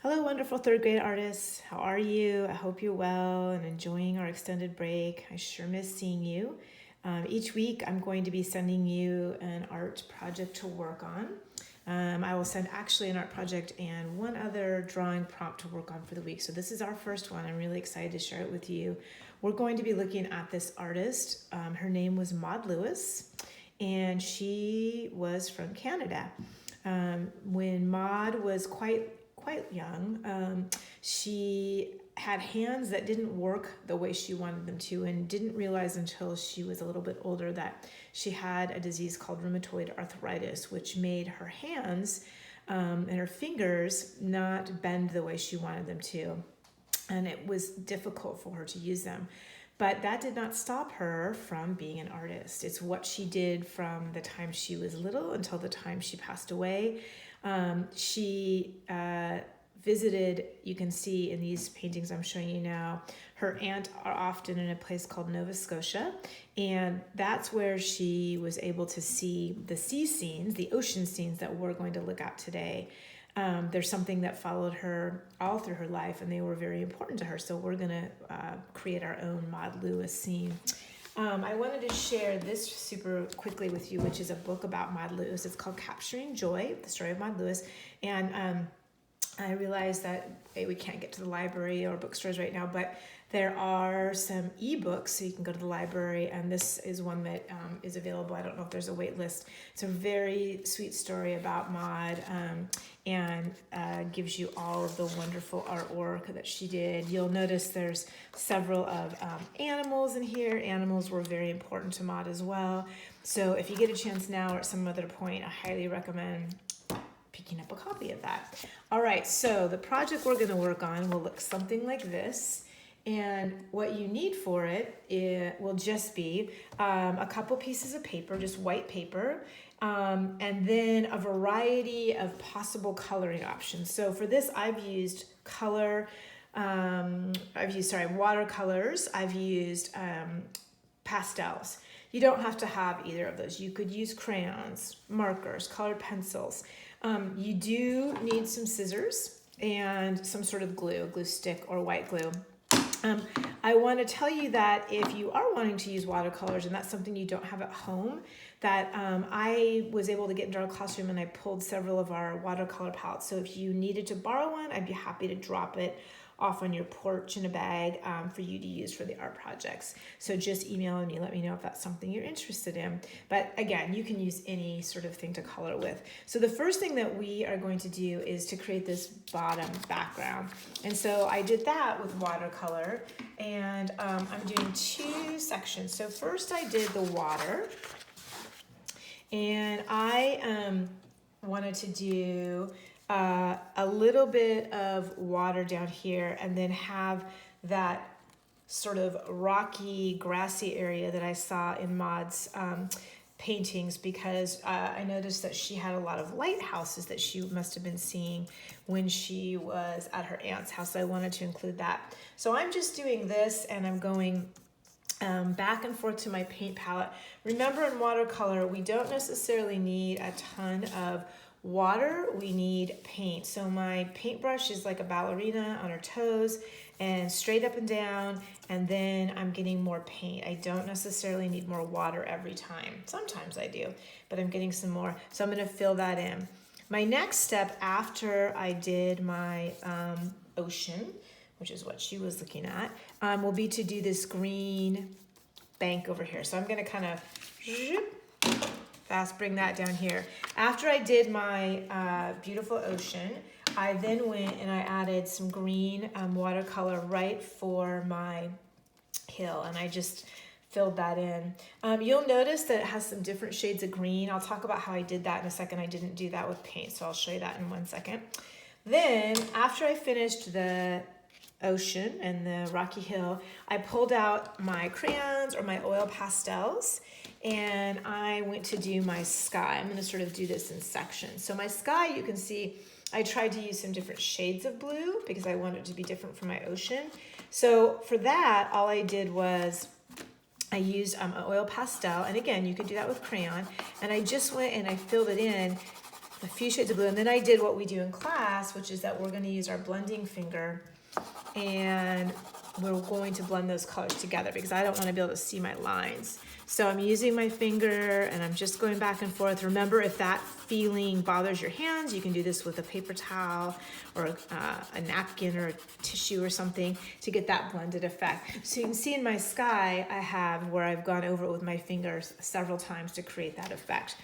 Hello, wonderful third grade artists. How are you? I hope you're well and enjoying our extended break. I sure miss seeing you. Each week, I'm going to be sending you an art project to work on. I will send actually an art project and one other drawing prompt to work on for the week. So this is our first one. I'm really excited to share it with you. We're going to be looking at this artist. Her name was Maud Lewis, and she was from Canada. When Maud was quite young, she had hands that didn't work the way she wanted them to, and didn't realize until she was a little bit older that she had a disease called rheumatoid arthritis, which made her hands and her fingers not bend the way she wanted them to, and it was difficult for her to use them. But that did not stop her from being an artist. It's what she did from the time she was little until the time she passed away. She visited, you can see in these paintings I'm showing you now, her aunt are often in a place called Nova Scotia, and that's where she was able to see the sea scenes, the ocean scenes that we're going to look at today. There's something that followed her all through her life, and they were very important to her. So we're going to create our own Maud Lewis scene. I wanted to share this super quickly with you, which is a book about Maud Lewis. It's called Capturing Joy, the story of Maud Lewis. And I realize that we can't get to the library or bookstores right now, but there are some ebooks, so you can go to the library, and this is one that is available. I don't know if there's a wait list. It's a very sweet story about Maud, and gives you all of the wonderful artwork that she did. You'll notice there's several of animals in here. Animals were very important to Maud as well. So if you get a chance now or at some other point, I highly recommend picking up a copy of that. All right, so the project we're gonna work on will look something like this. And what you need for it will just be a couple pieces of paper, just white paper, and then a variety of possible coloring options. So for this, I've used watercolors, I've used pastels. You don't have to have either of those. You could use crayons, markers, colored pencils. You do need some scissors and some sort of glue stick or white glue. I want to tell you that if you are wanting to use watercolors and that's something you don't have at home, that I was able to get into our classroom and I pulled several of our watercolor palettes. So if you needed to borrow one, I'd be happy to drop it off on your porch in a bag for you to use for the art projects. So just email me, let me know if that's something you're interested in. But again, you can use any sort of thing to color with. So the first thing that we are going to do is to create this bottom background. And so I did that with watercolor, and I'm doing two sections. So first I did the water, and I wanted to do a little bit of water down here, and then have that sort of rocky, grassy area that I saw in Maud's paintings, because I noticed that she had a lot of lighthouses that she must have been seeing when she was at her aunt's house. So I wanted to include that. So I'm just doing this, and I'm going back and forth to my paint palette. Remember, in watercolor, we don't necessarily need a ton of water, we need paint. So my paintbrush is like a ballerina on her toes and straight up and down, and then I'm getting more paint. I don't necessarily need more water every time. Sometimes I do, but I'm getting some more. So I'm gonna fill that in. My next step after I did my ocean, which is what she was looking at, will be to do this green bank over here. So I'm gonna kind of fast bring that down here. After I did my beautiful ocean, I then went and I added some green watercolor right for my hill, and I just filled that in. You'll notice that it has some different shades of green. I'll talk about how I did that in a second. I didn't do that with paint, so I'll show you that in 1 second. Then, after I finished the ocean and the rocky hill, I pulled out my crayons or my oil pastels, and I went to do my sky. I'm going to sort of do this in sections. So my sky, you can see I tried to use some different shades of blue because I wanted it to be different from my ocean. So for that, all I did was I used an oil pastel, and again, you could do that with crayon, and I just went and I filled it in a few shades of blue. And then I did what we do in class, which is that we're going to use our blending finger and we're going to blend those colors together because I don't want to be able to see my lines. So I'm using my finger and I'm just going back and forth. Remember, if that feeling bothers your hands, you can do this with a paper towel or a napkin or a tissue or something to get that blended effect. So you can see in my sky, I have where I've gone over it with my fingers several times to create that effect.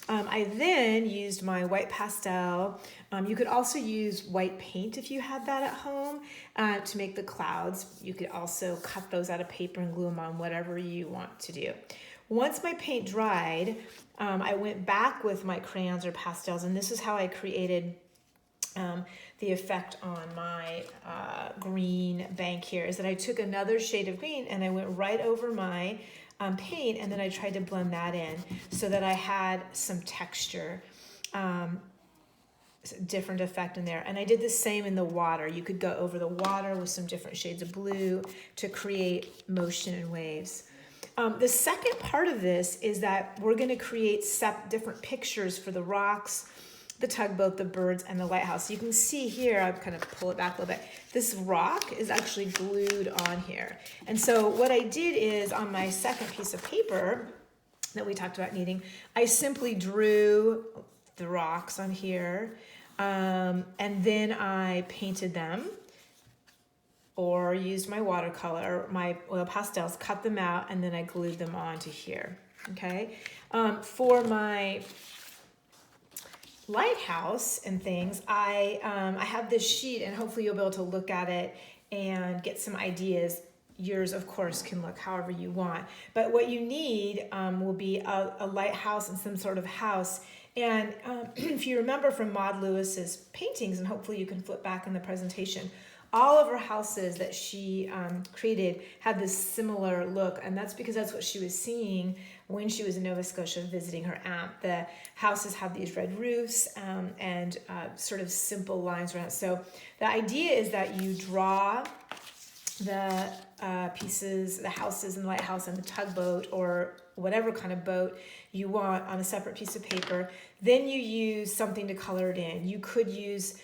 I then used my white pastel. You could also use white paint if you had that at home to make the clouds. You could also cut those out of paper and glue them on, whatever you want to do. Once my paint dried, I went back with my crayons or pastels, and this is how I created the effect on my green bank here, is that I took another shade of green and I went right over my paint, and then I tried to blend that in so that I had some texture, different effect in there. And I did the same in the water. You could go over the water with some different shades of blue to create motion and waves. The second part of this is that we're going to create different pictures for the rocks, the tugboat, the birds, and the lighthouse. You can see here, I'll kind of pull it back a little bit. This rock is actually glued on here. And so what I did is on my second piece of paper that we talked about needing, I simply drew the rocks on here, and then I painted them or used my watercolor, my oil pastels, cut them out, and then I glued them onto here, okay? For my lighthouse and things, I have this sheet, and hopefully you'll be able to look at it and get some ideas. Yours, of course, can look however you want. But what you need will be a lighthouse and some sort of house. And if you remember from Maud Lewis's paintings, and hopefully you can flip back in the presentation, all of her houses that she created had this similar look, and that's because that's what she was seeing when she was in Nova Scotia visiting her aunt. The houses have these red roofs and sort of simple lines around it. So the idea is that you draw the pieces, the houses and the lighthouse and the tugboat or whatever kind of boat you want on a separate piece of paper. Then you use something to color it in. You could use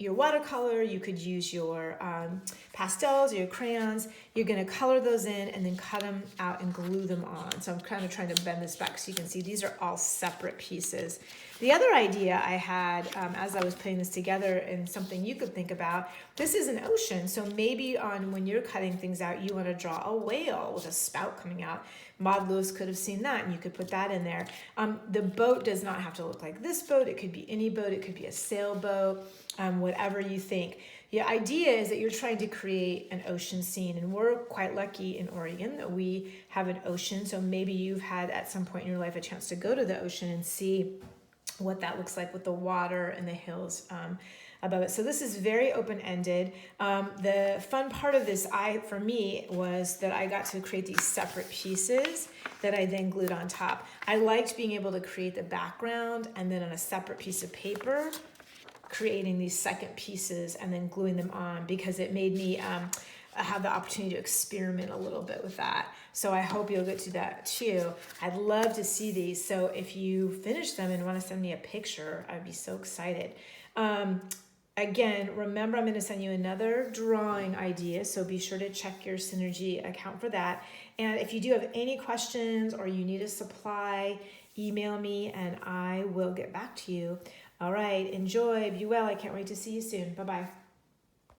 your watercolor, you could use your pastels or your crayons. You're going to color those in and then cut them out and glue them on. So I'm kind of trying to bend this back so you can see these are all separate pieces. The other idea I had as I was putting this together, and something you could think about, this is an ocean. So maybe when you're cutting things out, you want to draw a whale with a spout coming out. Maud Lewis could have seen that, and you could put that in there. The boat does not have to look like this boat. It could be any boat. It could be a sailboat, whatever you think. The idea is that you're trying to create an ocean scene, and we're quite lucky in Oregon that we have an ocean. So maybe you've had at some point in your life a chance to go to the ocean and see what that looks like with the water and the hills above it. So this is very open-ended. The fun part of this, for me, was that I got to create these separate pieces that I then glued on top. I liked being able to create the background and then on a separate piece of paper, creating these second pieces and then gluing them on, because it made me have the opportunity to experiment a little bit with that. So I hope you'll get to that too. I'd love to see these. So if you finish them and want to send me a picture, I'd be so excited. Again, remember, I'm going to send you another drawing idea, so be sure to check your Synergy account for that. And if you do have any questions or you need a supply, email me and I will get back to you. All right, enjoy, be well. I can't wait to see you soon. Bye-bye.